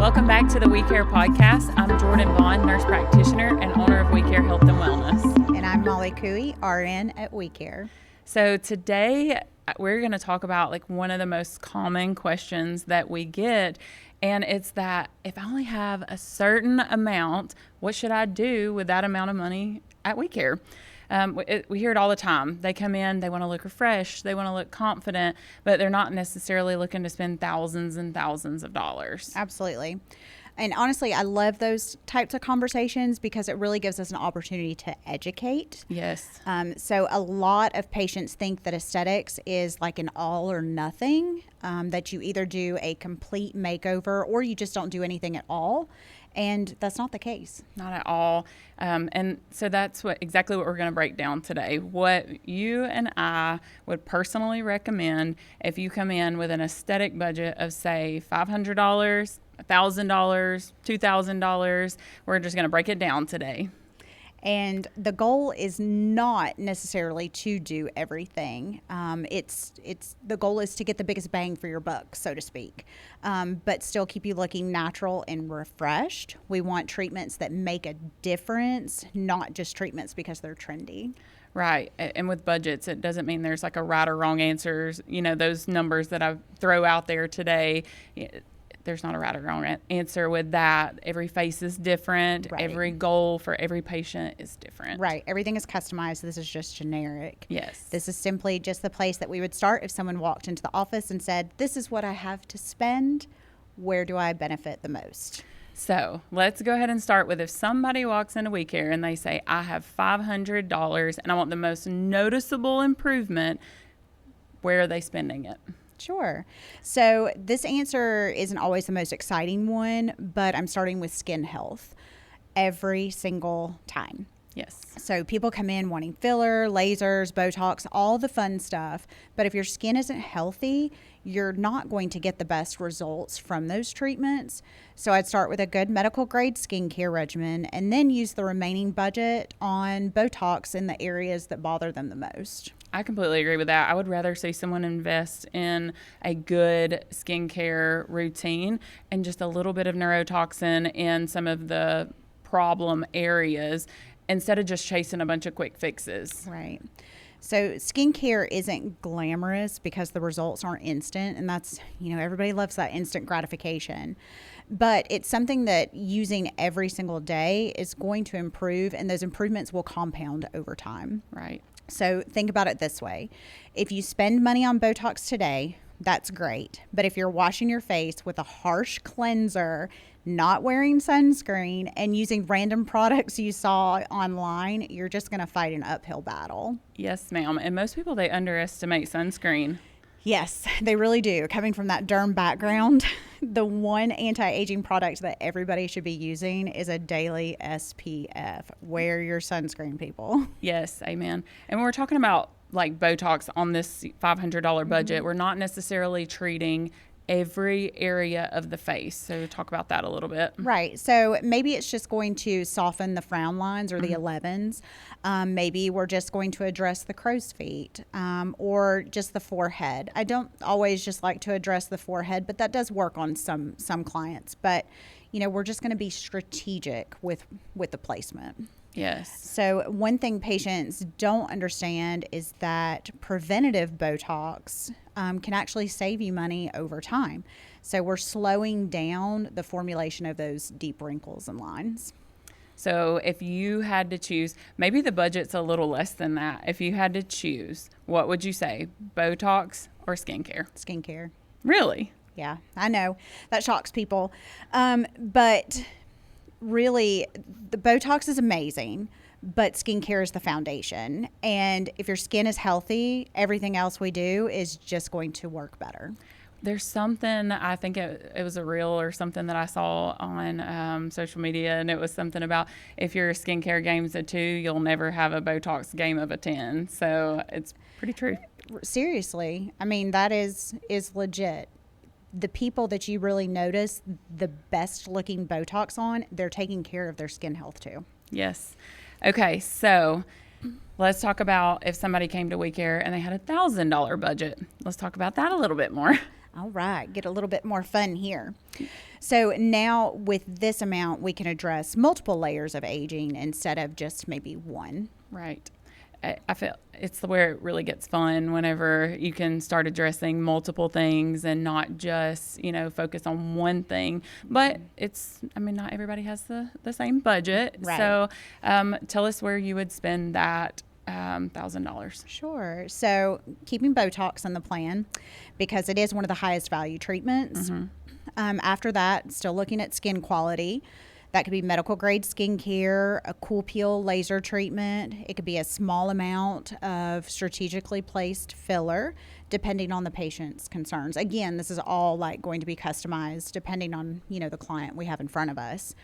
Welcome back to the WeCare Podcast. I'm Jordan Vaughn, nurse practitioner and owner of WeCare Health and Wellness. And I'm Molly Cooey, RN at WeCare. So today we're going to talk about like one of the most common questions that we get, and it's that if I only have a certain amount, what should I do with that amount of money at WeCare? We hear it all the time. They come in, they want to look refreshed, they want to look confident, but they're not necessarily looking to spend thousands and thousands of dollars. Absolutely. And honestly, I love those types of conversations because it really gives us an opportunity to educate. Yes. So a lot of patients think that aesthetics is like an all or nothing, that you either do a complete makeover or you just don't do anything at all. And that's not the case. Not at all. And so that's exactly what we're going to break down today. What you and I would personally recommend if you come in with an aesthetic budget of, say, $500, $1,000, $2,000. We're just going to break it down today. And the goal is not necessarily to do everything. It's the goal is to get the biggest bang for your buck, so to speak, but still keep you looking natural and refreshed. We want treatments that make a difference, not just treatments because they're trendy. Right. And with budgets, it doesn't mean there's like a right or wrong answers. You know, those numbers that I throw out there today, there's not a right or wrong answer with that. Every face is different. Right. Every goal for every patient is different. Right. Everything is customized. This is just generic. Yes. This is simply just the place that we would start if someone walked into the office and said, this is what I have to spend. Where do I benefit the most? So let's go ahead and start with if somebody walks into WeCare and they say, I have $500 and I want the most noticeable improvement, where are they spending it? Sure. So this answer isn't always the most exciting one, but I'm starting with skin health every single time. Yes. So people come in wanting filler, lasers, Botox, all the fun stuff. But if your skin isn't healthy, you're not going to get the best results from those treatments. So I'd start with a good medical grade skincare regimen and then use the remaining budget on Botox in the areas that bother them the most. I completely agree with that. I would rather see someone invest in a good skincare routine and just a little bit of neurotoxin in some of the problem areas instead of just chasing a bunch of quick fixes. Right. So skincare isn't glamorous because the results aren't instant, and that's, everybody loves that instant gratification. But it's something that using every single day is going to improve, and those improvements will compound over time. Right. So think about it this way. If you spend money on Botox today, that's great. But if you're washing your face with a harsh cleanser, not wearing sunscreen, and using random products you saw online, you're just going to fight an uphill battle. Yes, ma'am. And most people, they underestimate sunscreen. Yes, they really do. Coming from that derm background, the one anti-aging product that everybody should be using is a daily SPF. Wear your sunscreen, people. Yes, amen. And when we're talking about like Botox on this $500 budget, we're not necessarily treating every area of the face. So talk about that a little bit. Right. So maybe it's just going to soften the frown lines or the 11s. Maybe we're just going to address the crow's feet or just the forehead. I don't always just like to address the forehead, but that does work on some clients. But, we're just going to be strategic with the placement. Yes. So one thing patients don't understand is that preventative Botox can actually save you money over time. So we're slowing down the formulation of those deep wrinkles and lines. So if you had to choose, maybe the budget's a little less than that. If you had to choose, what would you say? Botox or skincare? Skincare. Really? Yeah, I know. That shocks people. But really, the Botox is amazing, but skincare is the foundation. And if your skin is healthy, everything else we do is just going to work better. There's something, I think it was a reel or something that I saw on social media, and it was something about if your skincare game's a 2, you'll never have a Botox game of a 10. So it's pretty true. Seriously. I mean, that is legit. The people that you really notice the best looking Botox on, they're taking care of their skin health too. Yes. Okay, so let's talk about if somebody came to WeCare and they had $1,000 budget. Let's talk about that a little bit more. All right, get a little bit more fun here. So now with this amount, we can address multiple layers of aging instead of just maybe one. Right. I feel it's where it really gets fun whenever you can start addressing multiple things and not just, focus on one thing. But not everybody has the same budget. Right. So tell us where you would spend that $1,000. Sure. So keeping Botox in the plan because it is one of the highest value treatments. After that, still looking at skin quality. That could be medical grade skincare, a cool peel laser treatment. It could be a small amount of strategically placed filler, depending on the patient's concerns. Again, this is all going to be customized depending on, the client we have in front of us.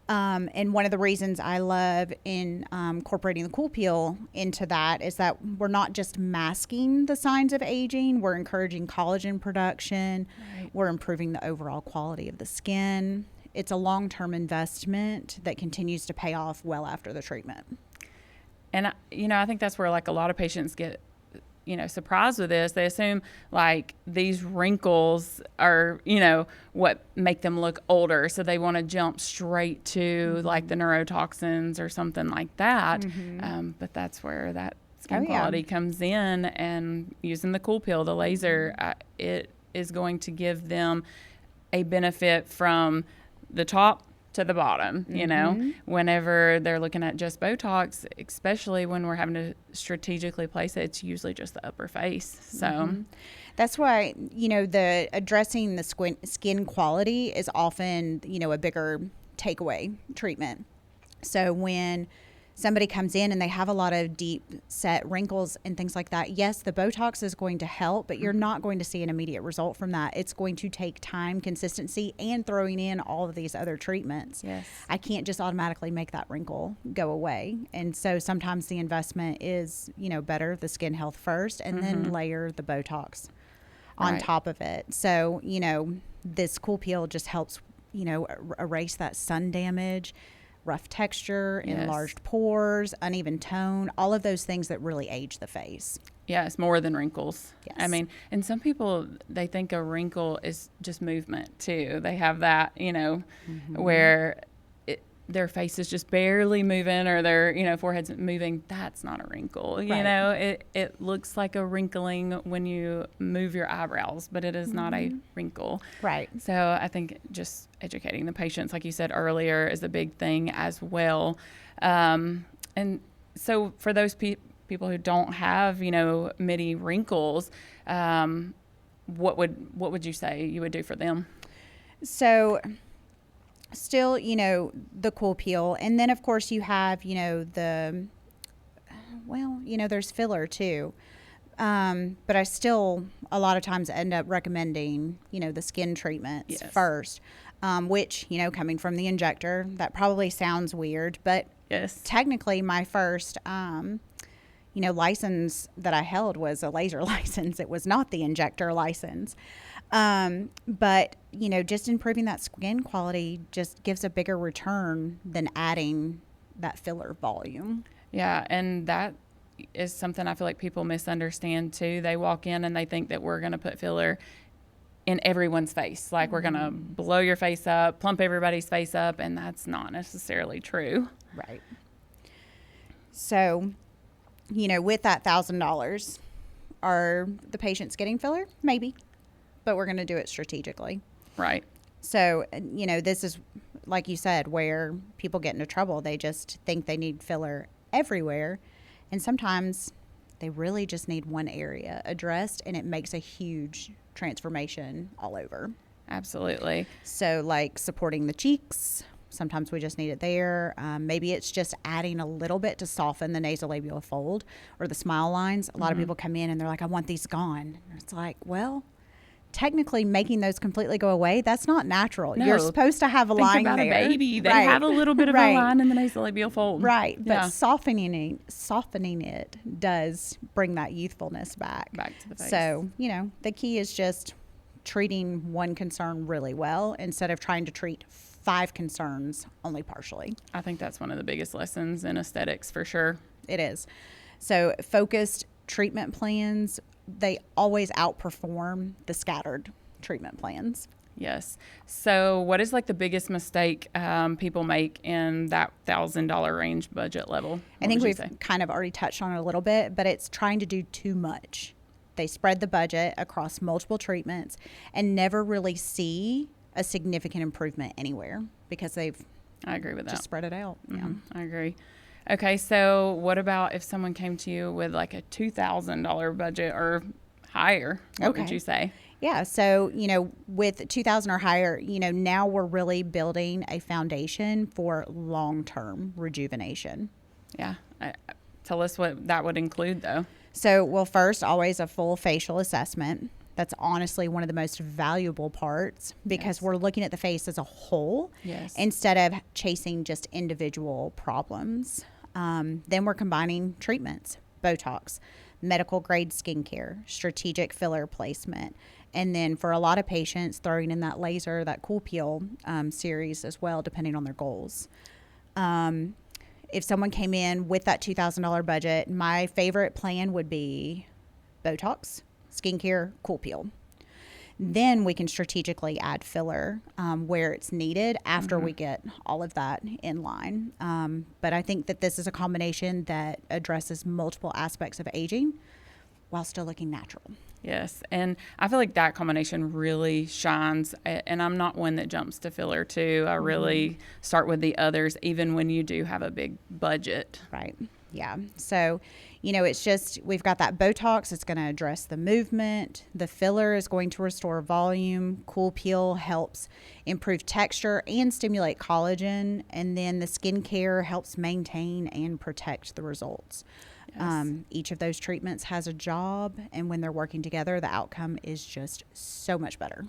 And one of the reasons I love incorporating the cool peel into that is that we're not just masking the signs of aging, we're encouraging collagen production, right. We're improving the overall quality of the skin. It's a long-term investment that continues to pay off well after the treatment. And, I think that's where a lot of patients get, surprised with this. They assume these wrinkles are, what make them look older. So they want to jump straight to the neurotoxins or something like that. But that's where that skin quality comes in, and using the cool peel, the laser, it is going to give them a benefit from the top to the bottom, whenever they're looking at just Botox, especially when we're having to strategically place it, it's usually just the upper face. So that's why, the addressing the skin quality is often, a bigger takeaway treatment. So when somebody comes in and they have a lot of deep set wrinkles and things like that, yes, the Botox is going to help, but you're not going to see an immediate result from that. It's going to take time, consistency, and throwing in all of these other treatments. Yes. I can't just automatically make that wrinkle go away. And so sometimes the investment is, better the skin health first and then layer the Botox on top of it. So, this cool peel just helps, erase that sun damage, rough texture, enlarged pores, uneven tone, all of those things that really age the face. Yeah, it's more than wrinkles. Yes. And some people, they think a wrinkle is just movement too. They have that, where their face is just barely moving or their, forehead's moving. That's not a wrinkle. It looks like a wrinkling when you move your eyebrows, but it is not a wrinkle. Right. So I think just educating the patients, like you said earlier, is a big thing as well. And so for those people who don't have, many wrinkles, what would you say you would do for them? So still, the cool peel. And then, of course, you have, there's filler too. But I still, a lot of times, end up recommending, the skin treatments first, which, coming from the injector, that probably sounds weird. But technically, my first, license that I held was a laser license. It was not the injector license. But, just improving that skin quality just gives a bigger return than adding that filler volume. Yeah, and that is something I feel like people misunderstand too. They walk in and they think that we're going to put filler in everyone's face. Like we're going to blow your face up, plump everybody's face up, and that's not necessarily true. Right. So, with that $1,000, are the patients getting filler? Maybe. But we're going to do it strategically. Right. So, this is, like you said, where people get into trouble. They just think they need filler everywhere. And sometimes they really just need one area addressed, and it makes a huge transformation all over. Absolutely. So, supporting the cheeks. Sometimes we just need it there. Maybe it's just adding a little bit to soften the nasolabial fold or the smile lines. A lot of people come in and they're like, I want these gone. And it's like, well, technically making those completely go away, that's not natural. No. You're supposed to have a Think line about there. A baby. They have a little bit of a line in the nasolabial fold. Right. But Yeah. softening it does bring that youthfulness back. Back to the face. So, the key is just treating one concern really well instead of trying to treat 5 concerns only partially. I think that's one of the biggest lessons in aesthetics for sure. It is. So focused treatment plans, they always outperform the scattered treatment plans. Yes. So what is like the biggest mistake people make in that $1,000 range budget level? I think we've kind of already touched on it a little bit, but it's trying to do too much. They spread the budget across multiple treatments and never really see a significant improvement anywhere because I agree with that. Just spread it out. Mm-hmm. Yeah, I agree. Okay, so what about if someone came to you with like a $2,000 budget or higher? What would you say? Yeah, so, with 2,000 or higher, now we're really building a foundation for long-term rejuvenation. Yeah. Tell us what that would include, though. So, well, first, always a full facial assessment. That's honestly one of the most valuable parts because we're looking at the face as a whole instead of chasing just individual problems. Then we're combining treatments, Botox, medical grade skincare, strategic filler placement, and then for a lot of patients, throwing in that laser, that cool peel series as well, depending on their goals. If someone came in with that $2,000 budget, my favorite plan would be Botox, skincare, cool peel. Then we can strategically add filler where it's needed after we get all of that in line. But I think that this is a combination that addresses multiple aspects of aging while still looking natural. Yes, and I feel like that combination really shines, and I'm not one that jumps to filler too. I really start with the others, even when you do have a big budget. Right, yeah. So, it's just, we've got that Botox, it's going to address the movement. The filler is going to restore volume. Cool peel helps improve texture and stimulate collagen. And then the skincare helps maintain and protect the results. Yes. Each of those treatments has a job, and when they're working together, the outcome is just so much better.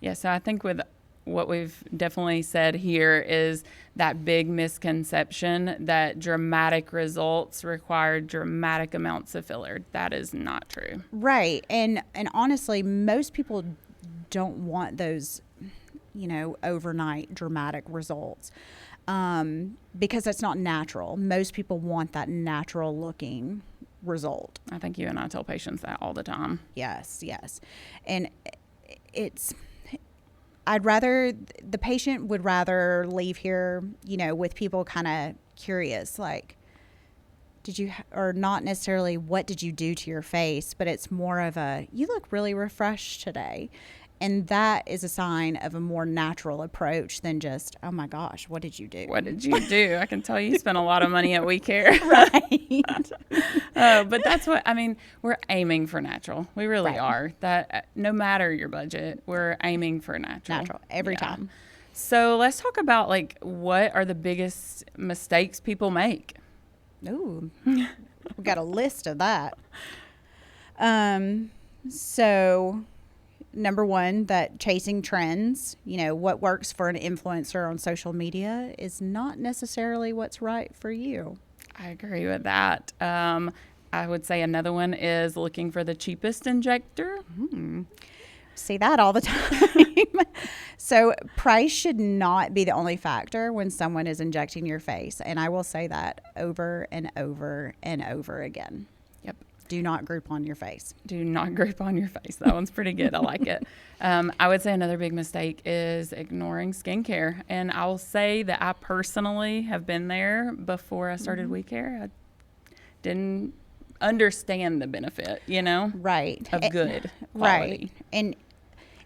Yeah, so I think with what we've definitely said here is that big misconception that dramatic results require dramatic amounts of filler. That is not true. Right. And honestly, most people don't want those, overnight dramatic results. Because that's not natural. Most people want that natural looking result. I think you and I tell patients that all the time. Yes. And the patient would rather leave here, with people kind of curious, like, or not necessarily what did you do to your face, but it's more of you look really refreshed today. And that is a sign of a more natural approach than just, oh my gosh, what did you do? What did you do? I can tell you spent a lot of money at WeCare. Right. But that's we're aiming for natural. We really are. That no matter your budget, we're aiming for natural. Natural, every time. So let's talk about what are the biggest mistakes people make? Ooh, we got a list of that. So number one, that chasing trends, what works for an influencer on social media is not necessarily what's right for you. I agree with that. I would say another one is looking for the cheapest injector. See that all the time. So price should not be the only factor when someone is injecting your face. And I will say that over and over and over again. Yep. Do not group on your face. Do not group on your face. That one's pretty good. I like it. I would say another big mistake is ignoring skincare. And I will say that I personally have been there before I started WeCare. I didn't understand the benefit, right, of good quality. Right. And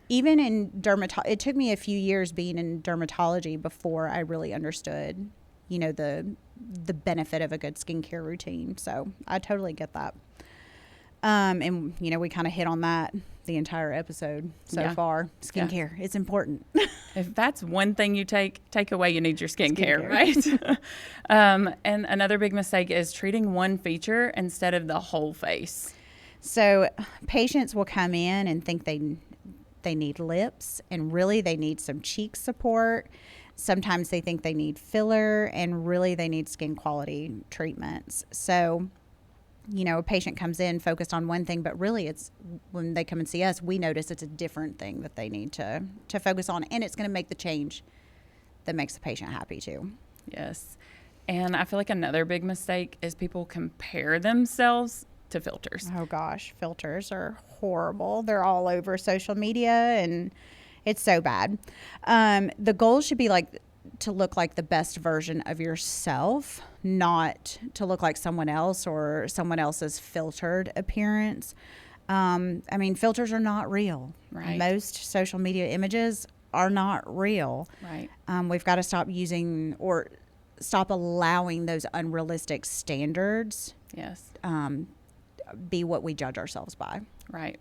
even in dermatology, it took me a few years being in dermatology before I really understood, the benefit of a good skincare routine. So I totally get that. And we kind of hit on that the entire episode so far. Skincare, it's important. If that's one thing you take away, you need your skincare. Right? And another big mistake is treating one feature instead of the whole face. So patients will come in and think they need lips, and really they need some cheek support. Sometimes they think they need filler, and really they need skin quality treatments. So a patient comes in focused on one thing, but really it's when they come and see us, we notice it's a different thing that they need to focus on, and it's going to make the change that makes the patient happy too. Yes. And I feel like another big mistake is people compare themselves to filters. Oh gosh, filters are horrible. They're all over social media, and It's so bad. The goal should be like to look like the best version of yourself, not to look like someone else or someone else's filtered appearance. I mean, filters are not real. Right. Most social media images are not real. Right. We've got to stop using or stop allowing those unrealistic standards Yes. be what we judge ourselves by. Right.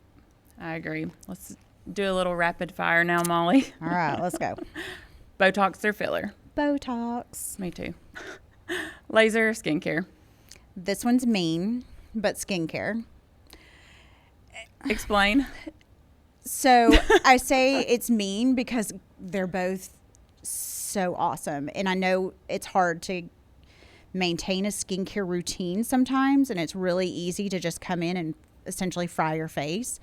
I agree. Let's do a little rapid fire now, Molly. All right, let's go. Botox or filler? Botox. Me too. Laser or skincare? This one's mean, but skincare. Explain. So I say it's mean because they're both so awesome. And I know it's hard to maintain a skincare routine sometimes, and it's really easy to just come in and essentially fry your face.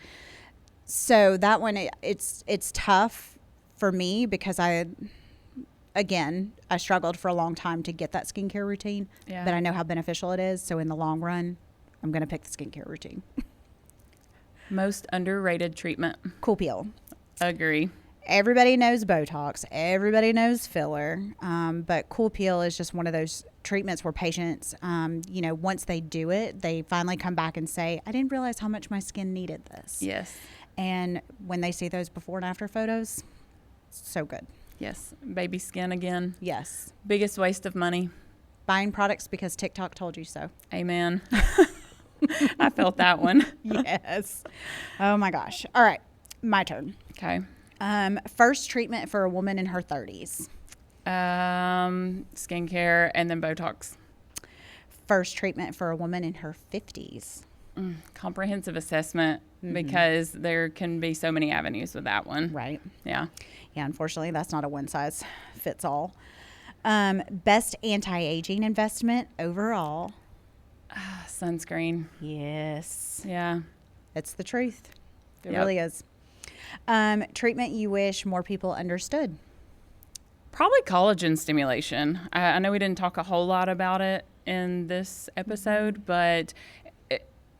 So that one, it's tough for me because I struggled for a long time to get that skincare routine, but I know how beneficial it is. So in the long run, I'm going to pick the skincare routine. Most underrated treatment? Cool peel. Agree. Everybody knows Botox. Everybody knows filler. But Cool Peel is just one of those treatments where patients, once they do it, they finally come back and say, I didn't realize how much my skin needed this. Yes. And when they see those before and after photos, so good. Yes. Baby skin again. Yes. Biggest waste of money? Buying products because TikTok told you so. Amen. I felt that one. Yes. Oh my gosh. All right. My turn. Okay. First treatment for a woman in her 30s. Skincare and then Botox. First treatment for a woman in her 50s. Comprehensive assessment, because there can be so many avenues with that one. Right. Yeah. Yeah, unfortunately, that's not a one size fits all. Best anti-aging investment overall. Sunscreen. Yes. Yeah. It's the truth. It Yep. really is. Treatment you wish more people understood. Probably collagen stimulation. I know we didn't talk a whole lot about it in this episode, but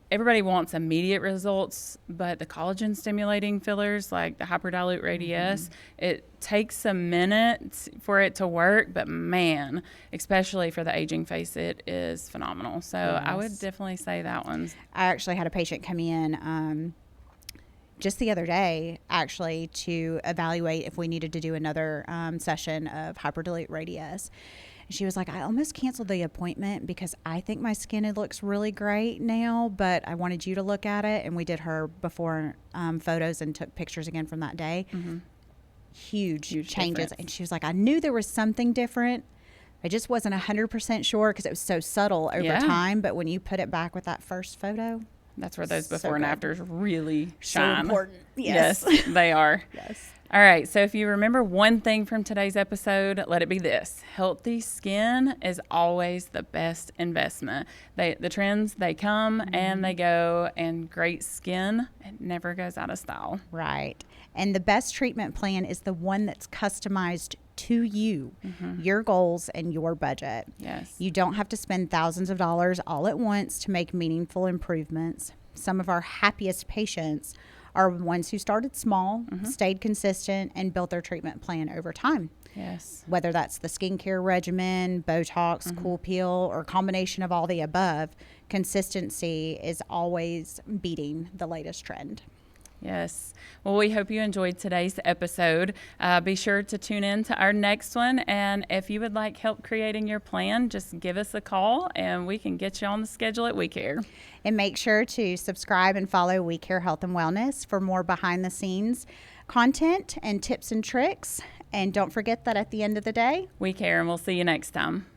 everybody wants immediate results. But the collagen stimulating fillers, like the hyperdilute radius, it takes a minute for it to work. But man, especially for the aging face, it is phenomenal. So I would Yes. definitely say that one's. I actually had a patient come in just the other day, actually, to evaluate if we needed to do another session of hyperdilute radius. And she was like, I almost canceled the appointment because I think my skin looks really great now, but I wanted you to look at it. And we did her before photos and took pictures again from that day. Huge changes. difference. And she was like, I knew there was something different. I just wasn't 100% sure because it was so subtle over Yeah. time. But when you put it back with that first photo, That's where those So before and good. afters really so shine. important. Yes, they are. Yes. All right. So if you remember one thing from today's episode, let it be this: healthy skin is always the best investment. The trends, they come and they go, and great skin, it never goes out of style. Right. And the best treatment plan is the one that's customized to you, your goals, and your budget. Yes. You don't have to spend thousands of dollars all at once to make meaningful improvements. Some of our happiest patients are ones who started small, stayed consistent, and built their treatment plan over time. Yes. Whether that's the skincare regimen, Botox, Cool Peel, or a combination of all the above, consistency is always beating the latest trend. Yes. Well, we hope you enjoyed today's episode. Be sure to tune in to our next one. And if you would like help creating your plan, just give us a call and we can get you on the schedule at WeCare. And make sure to subscribe and follow WeCare Health and Wellness for more behind the scenes content and tips and tricks. And don't forget that at the end of the day, WeCare, and we'll see you next time.